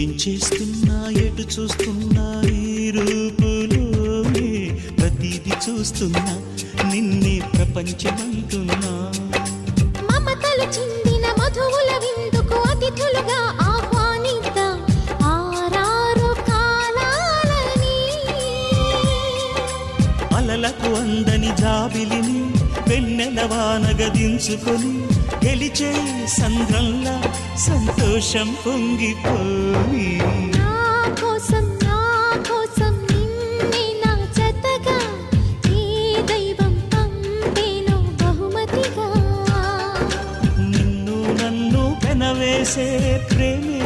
ఏం చేస్తున్నా ఎటు చూస్తున్నా ఈ రూపులోనే ప్రతిదీ చూస్తున్నా నిన్నే ప్రపంచమంటున్నా. మమతలు చిందిన మధువుల విందుకు అతిథులుగా ఆహ్వానిద్దాం ఆరారు కాలాలని. అలలకు అందని జాబిలిని వెన్నెల వానగదించుకొని గెలిచే సంద్రంలా సంతోషం పొంగిపోయి. నా కోసం నిన్నే నా జతగా ఈ దైవం పంపేను బహుమతిగా. నిన్ను నన్ను పెనవేసే ప్రేమే